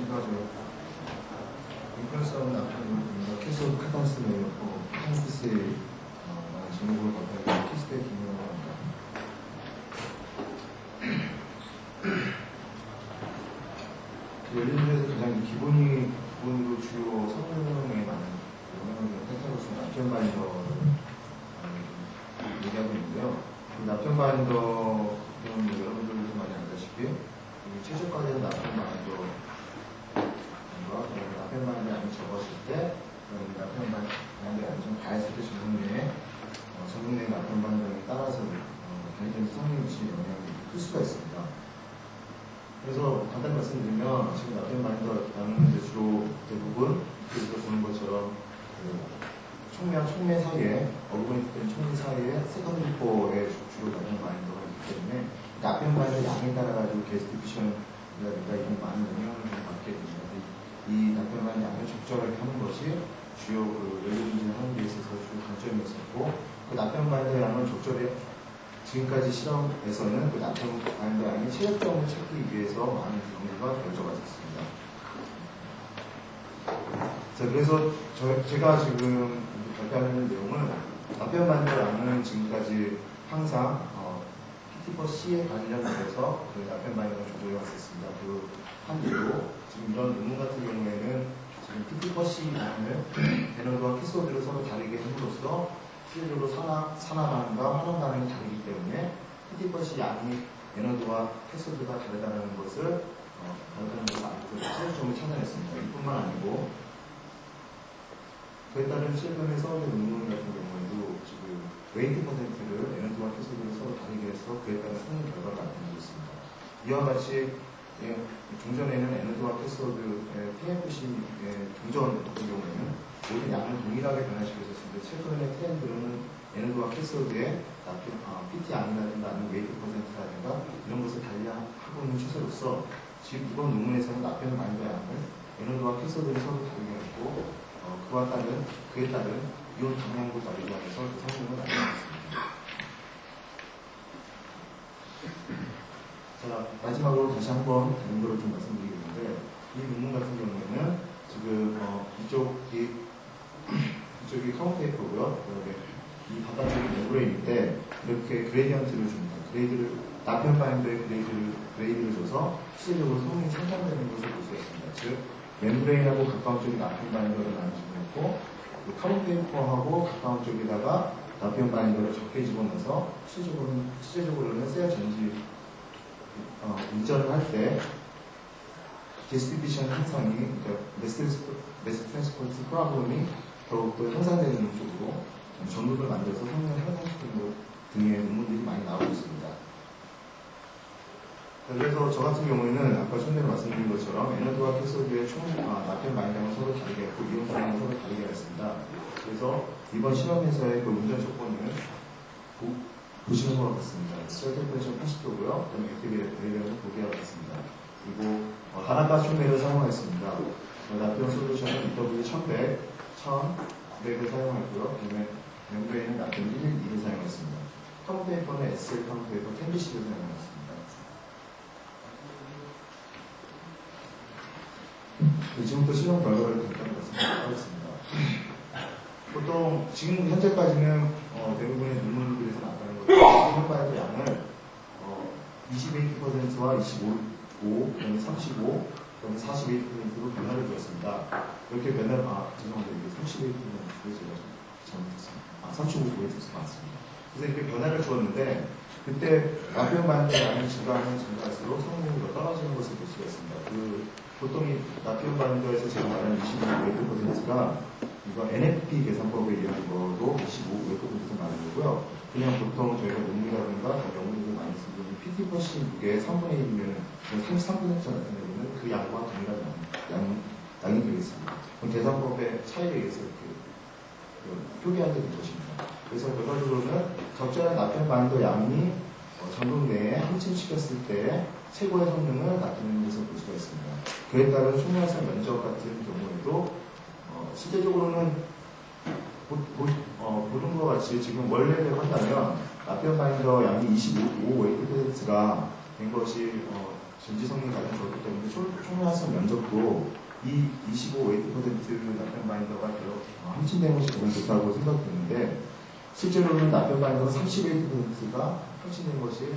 제가 인플루언서는 앞으로 캐소드 카탄스를 넣고 카탄스의 제목을 바꿔서 키스의 기능을 합니다. 열린에서 가장 기본으로 주요 성능에 많은 영향을 팩터로서는 납편 바인더를 얘기하고 있는데요. 납편 바인더는 여러분들도 많이 알다시피 최저가에서 납편 바인더가 양이 적었을 때 납편 바인더 양이 좀 다했을 때 전문의 납편 바인더에 따라서 굉장히 성능이 미치는 영향이 클 수가 있습니다. 그래서 간단히 말씀드리면 지금 납편 바인더 양은 주로 대부분 여기서 보는 것처럼 총매와 총매 사이에 어그로니트 된 총매 사이에 세컨드리 코어에 주로 납편 바인더가 있기 때문에 납편 바인더 양에 따라 가지고 게스티피션이라든가 이런 많은 영향을 좀 받게 됩니다. 이 납편 바인더 양을 적절하게 하는 것이 주요 연료분진을 하는 데 있어서 주요 강점이었었고, 그 납편 바인더 양을 적절히 지금까지 실험에서는 그 납편 바인더 양의 최적점을 찾기 위해서 많은 경우가 결정하셨습니다. 자, 그래서 제가 지금 발표하는 내용은 납편 바인더 양은 지금까지 항상 PT4C에 관련해서 그 납편 바인더를 조절해 왔었습니다. 그 한계로 지금 이런 논문 같은 경우에는 지금 PT4C 양을 에너드와 캐소드를 서로 다르게 함으로써 실제로 산화 반응과 환원 반응이 다르기 때문에 PT4C 양이 에너드와 캐소드가 다르다는 것을 알고 최저점을 찾아냈습니다. 이뿐만 아니고 그에 따른 최근의 서울대 논문 같은 경우에도 지금 웨이트 퍼센트를 에너드와 캐소드를 서로 다르게 해서 그에 따른 성능 결과가 나타나고 있습니다. 이와 같이 종전에는 에너드와 캐소드의 TFC 종전 같은 경우에는 모든 양을 동일하게 변화시켰었는데 최근의 트렌드로는 에너드와 캐소드의 PT 양이라든가 아니면 웨이트 퍼센트라든가 이런 것을 달리하고 있는 추세로서 지금 이번 논문에서는 납편 바인더 양을 에너드와 캐소드를 서로 다르게 했고 그에 따른 이온 방향도 다르게 하면서 그 성능을 나타냈습니다. 자, 마지막으로 다시 한번 다른 거를 좀 말씀드리겠는데, 이 논문 같은 경우에는 지금 이쪽이 카운테이프고요. 이 바깥쪽이 멤브레인인데 이렇게 그레디언트를 줍니다. 납편 바인더의 그레이드를 줘서 실질적으로 성능이 상향되는 것을 볼 수 있습니다. 즉, 멤브레인하고 가까운 쪽이 납편 바인더를 나눠주고 있고, 카운테이퍼하고 가까운 쪽에다가 납편 바인더를 적게 집어넣어서 실제적으로는 셀 전지 운전을 할 때 디스트리뷰션 현상이, 그러니까 매스 트랜스포트 프로블럼이 더욱더 향상되는 쪽으로 전극을 만들어서 성능을 향상시키는 것 등의 논문들이 많이 나오고 있습니다. 그래서 저 같은 경우에는 아까 처음에 말씀드린 것처럼 에너드와 캐소드의 납편 바인더를 서로 다르게 했고 이온 반응을 서로 다르게 했습니다. 그래서 이번 실험에서의 그 운전 조건을 보시는 것 같습니다. 셀테프레션 80도고요. 그다음에 액티베이터를 보기와 같습니다. 그리고 단압과 충매를 사용했습니다. 납편 솔루션은 EW1100, 1900을 사용했고요. 그다음에 멤브레인은 납편 112를 사용했습니다. 카운테이퍼는 SL 카운테이퍼 10BC를 사용했습니다. 지금부터 실험 결과를 잠깐 말씀드리겠습니다. 보통 지금 현재까지는 대부분의 논문들에서 나타나는 것처럼 납편 바인더 양을 28%와 25, 그다음에 35, 그다음에 48%로 변화를 주었습니다. 이렇게 죄송합니다. 이게 38%로 제가 잘못했습니다. 35%에서 맞습니다. 그래서 이렇게 변화를 주었는데 그때 납편 바인더 양이 증가할수록 성능이 더 떨어지는 것을 볼 수가 있습니다. 보통 이 납편 바인더에서 제가 말하는 25%가 이거 NFP 계산법에 의한 거로 25% 말하는 거고요. 그냥 보통 저희가 논문이라든가 연구를 많이 쓰고 있는 PT4C 무게의 3분의 1이면 33%가 나타내는 그 양과 동일한 양이 되겠습니다. 그럼 계산법의 차이에 의해서 이렇게 표기하게 된 것입니다. 그래서 결과적으로는 적절한 납편 바인더 양이 전극 내에 함침시켰을 때 최고의 성능을 나타내는 것을 볼 수가 있습니다. 그에 따른 총량성 면적 같은 경우에도 실제적으로는 보는 것 같이 지금 원래대로 한다면 납편 바인더 양이 25 웨이트 퍼센트가 된 것이 전지 성능이 가장 좋기 때문에 총량성 면적도 이 25 웨이트 퍼센트 납변 바인더가 함침된 것이 가장 좋다고 생각되는데 실제로는 납변 바인더가 30 웨이트 퍼센트가 함침된 것이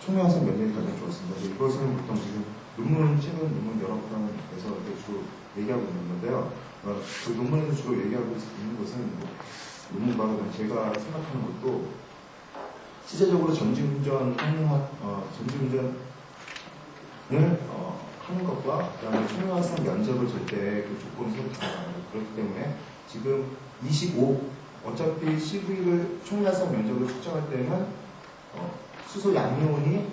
총량성 면적이 가장 좋았습니다. 이것은 보통 지금 최근 논문 여러 건에서 주로 얘기하고 있는 건데요. 그 논문에서 주로 얘기하고 있는 것은 논문과 제가 생각하는 것도 실제적으로 전지운전을 하는 것과 그다음에 총량성 면적을 줄 때 그 조건이 서로 달라요. 그렇기 때문에 지금 25 어차피 CV를 총량성 면적을 측정할 때는 수소 양이온이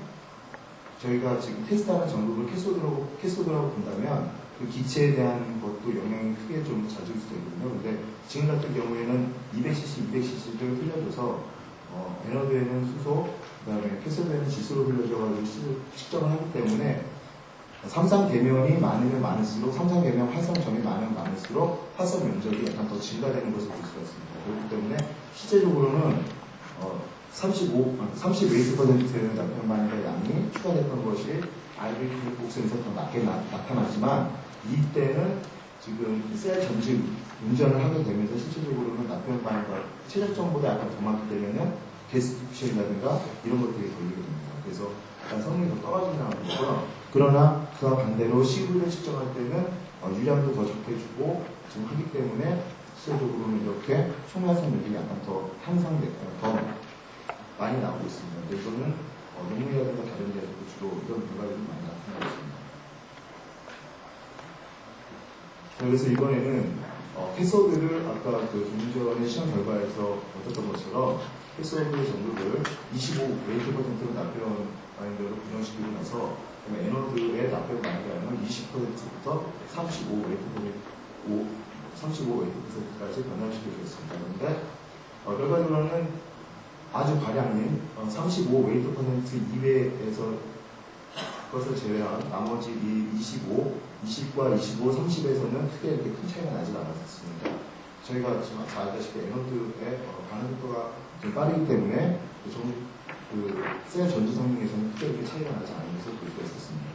저희가 지금 테스트하는 전극을 캐소드라고 본다면 그 기체에 대한 것도 영향이 크게 좀 잦을 수도 있거든요. 근데 지금 같은 경우에는 200cc 흘려줘서 에너드에는 수소, 그 다음에 캐소드에는 지수로 흘려줘가지고 측정을 하기 때문에 삼상 계면이 많으면 많을수록 삼상 계면 활성점이 많으면 많을수록 활성 면적이 약간 더 증가되는 것을 볼 수가 있습니다. 그렇기 때문에 실제적으로는 30 웨이트 퍼센트 납변반의 양이 추가됐던 것이 RBQ 복선에서 더 낮게 나타나지만 이때는 지금 셀 전지 운전을 하게 되면서 실질적으로는 납변반과 최저점보다 약간 더 많기 때문에 게스 디퓨션이라든가 이런 것들이 걸리게 됩니다. 그래서 약간 성능이 더 떨어진다는 거고요. 그러나 그와 반대로 CV를 측정할 때는 유량도 더 적게 주고 지금 하기 때문에 실질적으로는 이렇게 총량성 면적이 약간 더 더 많이 나오고 있습니다. 근데 이거는 논문이라든가 다른 데에서도 주로 이런 결과들이 많이 나타나고 있습니다. 그래서 이번에는 캐소드를 아까 그 좀 전에 시험 결과에서 얻었던 것처럼 캐소드 전극을 25 웨이트 퍼센트로 납변 바인더로 분열시키고 나서 에너드의 납변 바인더는 20%부터 35 웨이트 퍼센트까지 변화시켜 주었습니다. 그런데 결과적으로는 아주 과량인 35 웨이트 퍼센트 이외에서 그것을 제외한 나머지 이 25, 20과 25, 30에서는 크게 이렇게 큰 차이가 나지 않았습니다. 저희가 지금 알다시피 에너드의 반응 속도가 좀 빠르기 때문에 셀 전지 성능에서는 크게 이렇게 차이가 나지 않은 것을 볼 수가 있었습니다.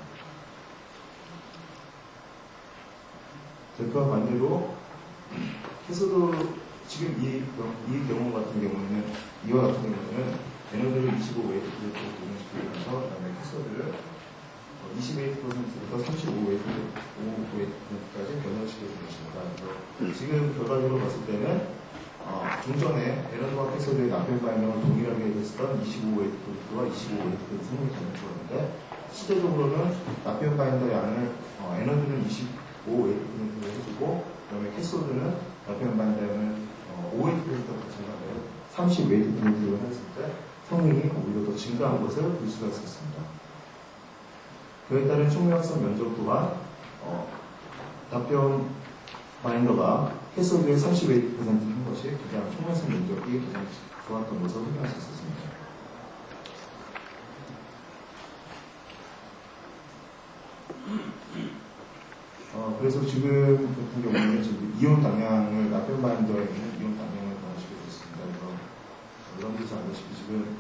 그와 반대로 캐소드 지금 이 경우 같은 경우에는 이와 같은 경우에는 에너드를 25 웨이트 퍼센트로 분해시키면서 그다음에 캐소드를 20 웨이트 퍼센트부터 35 웨이트 퍼센트까지 변화시켜 준 것입니다. 그래서 지금 결과적으로 봤을 때는 종전에 에너드와 캐소드의 납변 바인더가 동일하게 됐었던 25 웨이트 퍼센트와 25 웨이트 퍼센트 성능이 가장 좋았는데 실제적으로는 납변 바인더 양을 에너드는 25 웨이트 퍼센트로 해주고 그다음에 캐소드는 납변 바인더 양을 5웨이트 퍼센트가 증가하면 30 웨이트 퍼센트로 했을 때 성능이 오히려 더 증가한 것을 볼 수가 있었습니다. 그에 따른 총량성 면적 또한 납변 바인더가 캐소드의 30 웨이트 퍼센트 한 것이 가장 총량성 면적이 가장 좋았던 것을 확인할 수 있었습니다. 그래서 지금 같은 경우는 지금 이온 방향을 납변 바인더에 있는 이온 방향을 변화시키고 있습니다. 그래서 여러분들이 잘 아시다시피 지금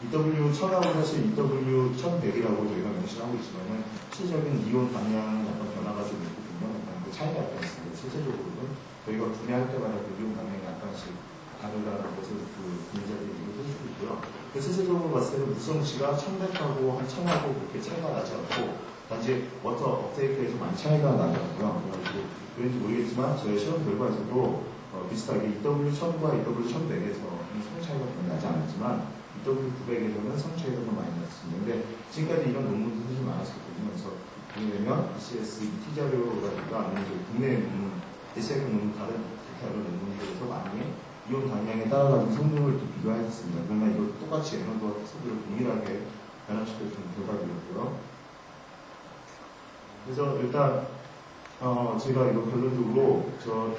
EW1000하고 사실 EW1100이라고 저희가 명시하고 있지만은 실질적인 이온 방향은 약간 변화가 좀 있거든요. 약간 그 차이가 약간 있습니다. 실제적으로는 저희가 분해할 때마다 그 이온 방향이 약간씩 다르다는 것을 그 분자들이 얘기를 해주고 있고요. 그 실제적으로 봤을 때는 무성치가 1100하고 한 1000하고 그렇게 차이가 나지 않고 단지 워터 업테이크에서 많이 차이가 나더라고요. 그래가지고 그런지 모르겠지만 저희 시험 결과에서도 비슷하게 EW1000과 EW1100에서 성 차이가 별로 나지 않았지만 EW900에서는 성 차이가 더 많이 났습니다. 근데 지금까지 이런 논문도 사실 많았었거든요. 그래서 왜냐면 ECS, ET 자료라든가 아니면 국내 논문, SFM 논문 다른 다른 논문들에서 많이 이온 방향에 따라가지고 성능을 또 비교하였습니다. 그러나 이걸 똑같이 에너드와 캐소드를 동일하게 변화시켜주는 결과들이었고요. 그래서 일단 제가 이거 결론적으로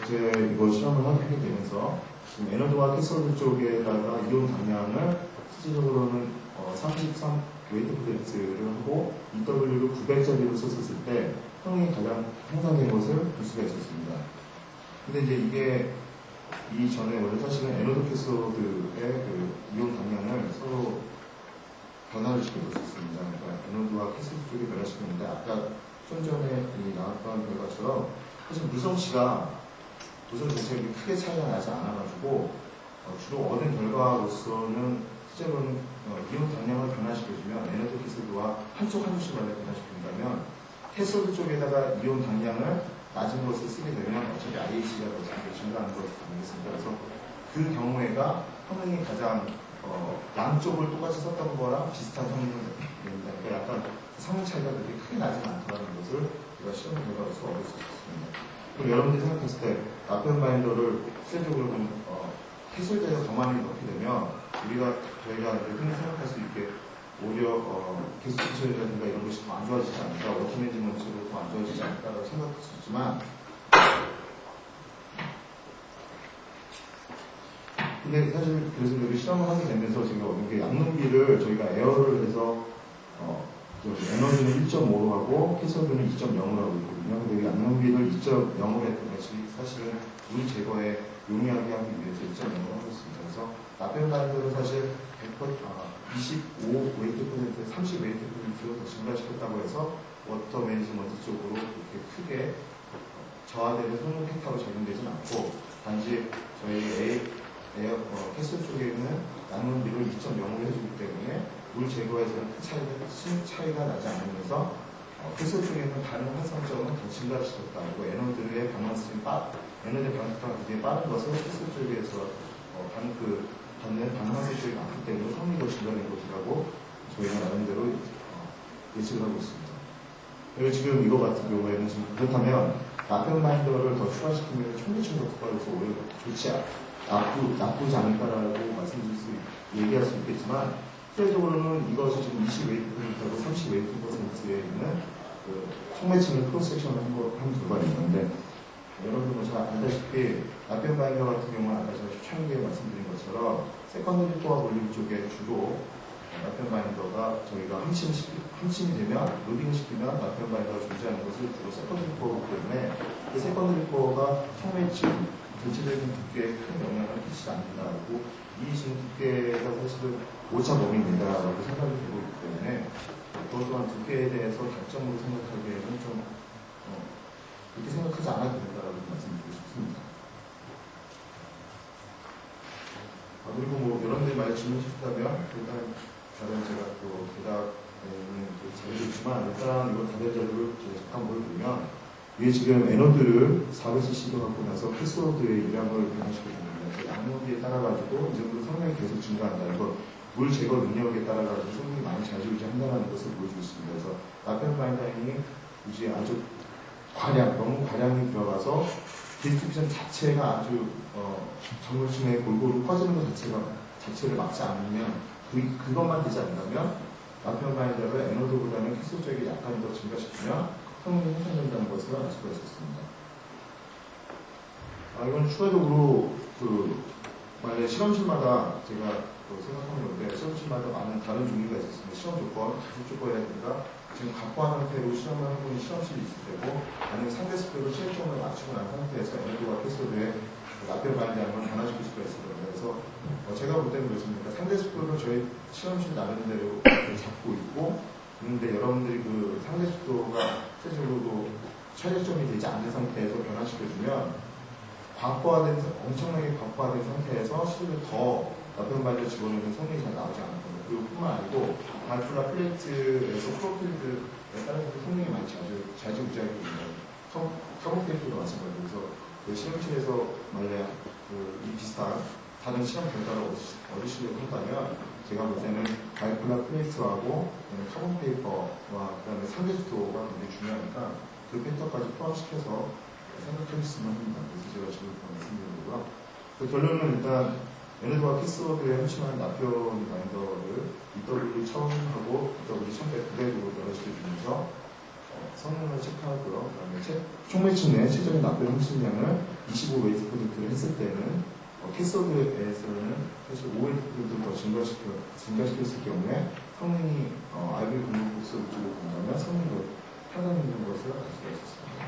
제 이거 시험을 하게 되면서 지금 에너드와 캐소드 쪽에다가 이온 방향을 실질적으로는 33 웨이트 퍼센트를 하고 EW를 900짜리로 썼을 때 성능이 가장 향상된 것을 볼 수가 있었습니다. 근데 이제 이게 이전에 원래 사실은 에너드 캐소드의 그 이온 방향을 서로 변화를 시켜볼 수 있습니다. 그러니까 에노드와 캐스트 쪽이 변화시켰는데 아까 좀 전에 나왔던 결과처럼 사실 물성치가 도전 대책이 크게 차이가 나지 않아가지고 주로 얻은 결과로서는 실제로는 이온 당량을 변화시켜주면 에너지 캐스드와 한쪽씩마다 변화시킨다면 캐스드 쪽에다가 이온 당량을 낮은 것을 쓰게 되면 어차피 IH가 더 증가하는 것을 아니겠습니까? 그래서 그 경우에가 성능이 가장 양쪽을 똑같이 썼던 거랑 비슷한 성능이 됩니다. 그러니까 약간 성능 차이가 그렇게 크게 나지 않다는 것을 우리가 시험 결과로서 얻을 수 있습니다. 그럼 여러분들이 생각했을 때 나쁜 바인더를 실질적으로 캐슬대에서 더 많이 넣게 되면 저희가 흔히 생각할 수 있게 오히려 계속 기술이라든가 이런 것이 더 안 좋아지지 않을까, 워터 매니지먼트로 더 안 좋아지지 않을까라고 생각할 수 있지만, 근데 사실 그래서 여기 실험을 하게 되면서 제가 얻은 게 양능비를 저희가 에어를 해서 에너지는 1.5로 하고 캐슬도는 2.0으로 하고 있거든요. 근데 양능비를 2.0으로 했던 것이 사실은 물 제거에 용이하게 하기 위해서 2.0으로 하고 있습니다. 그래서 나쁜 바인더는 사실 25 웨이트 퍼센트, 30 웨이트 퍼센트로 더 증가시켰다고 해서 워터 매니지먼트 쪽으로 그렇게 크게 저하되는 성능 팩터로 적용되진 않고, 단지 저희 캐슬 쪽에는 양능비를 2.0으로 해주기 때문에 물 제거에서는 큰 차이가 나지 않으면서 캐슬 쪽에는 반응 활성점은 더 증가시켰다. 그리고 에너드의 에너지 방식가 굉장히 빠른 것을 캐슬 쪽에서 받는 반응활성 쪽이 많기 때문에 성능이 증가된 것이라고 저희가 나름대로 예측을 하고 있습니다. 그리고 지금 이거 같은 경우에는 지금 그렇다면 나쁜 바인더를 더 추가시키면 총기층 효과로서 오히려 나쁘지 않을까라고 얘기할 수 있겠지만, 실제적으로는 이것이 지금 20웨이트하고 30웨이트에 있는 총매층의 크로스섹션을 한 결과가 있는데, 여러분들 잘 알다시피 나쁜 바인더 같은 경우는 아까 제가 초창기에 말씀드린 것처럼 세컨더리 코어 볼륨 쪽에 주로 나쁜 바인더가 저희가 함침이 되면 로딩 시키면 나쁜 바인더가 존재하는 것을 주로 세컨더리 코어이기 때문에 그 세컨더리 코어가 총매층 전체적인 두께에 큰 영향을 끼치지 않는다고, 이 지금 두께가 사실은 오차 범위입니다라고 생각이 되고 있기 때문에 그것 또한 두께에 대해서 단점으로 생각하기에는 좀 그렇게 생각하지 않아도 된다라고 말씀드리고 싶습니다. 그리고 여러분들이 많이 질문 주셨다면 일단 다른 제가 또 대답에는 자료도 있지만, 일단 이거 다른 자료를 잠깐 보여드리면, 이게 지금 에너드를 400cc도 갖고 나서 캐스워드의 유량을 변화시켜줍니다. 양력에 따라가지고 이 정도 성능이 계속 증가한다. 이거 물 제거 능력에 따라가지고 성능이 많이 좌지우지한다는 것을 보여주고 있습니다. 그래서 나쁜 바인더링이 이제 아주 너무 과량이 들어가서 디스트리뷰션 자체가 아주 정글층에 골고루 퍼지는 것 자체를 막지 않으면, 그것만 되지 않는다면 나쁜 바인더를 에너드보다는 캐스워 쪽에 약간 더 증가시키면 성능이 향상된다는 것을 알 수가 있었습니다. 이건 추가적으로 만약에 실험실마다 제가 생각하는 건데, 실험실마다 많은 다른 종류가 있었습니다. 시험 조건, 기술 조건이라든가 지금 각과한 형태로 실험을 하고 있는 실험실이 있을 테고, 아니면 상대 스펙으로 체력점을 맞추고 난 상태에서 에너지와 캐스워드에 나쁜 바인더를 변화시킬 수가 있을 겁니다. 그래서 제가 볼 때는 그렇습니다. 상대 스펙으로 저희 실험실 나름대로 잡고 있고, 그런데 여러분들이 그 상대 속도가 실제적으로 차례점이 되지 않는 상태에서 변화시켜주면 엄청나게 과학화된 상태에서 실제로 더 나쁜 바인더 집어넣으면 성능이 잘 나오지 않을 겁니다. 그리고 뿐만 아니고 발프라 플레이트에서 프로필드에 따라서 성능이 많이 좌지우지하게 됩니다. 카본 플레이트도 마찬가지로. 그래서 그 실험실에서 만약 이 비슷한 다른 실험 결과를 얻으시려고 한다면, 제가 볼 때는 발프라 플레이트하고 카본 페이퍼와 그다음에 상대 속도가 굉장히 중요하니까 그 팩터까지 포함시켜서 생각해주시면 합니다. 그래서 제가 지금 말씀드린 거고요. 그 결론은 일단 에너드와 캐스워드에 합치한 나쁜 바인더를 EW 처음 하고 EW 1100 그대로 변화시켜주면서 성능을 체크하고요. 그다음에 총매층 내 최적의 나쁜 함수량을 25웨이트 퍼센트를 했을 때는 캐스워드에서는 사실 5웨이트 더 증가시켰을 경우에 성능이 RB 공급 복수 쪽으로 본다면 성능이 더 향상되는 것을 알 수가 있었습니다.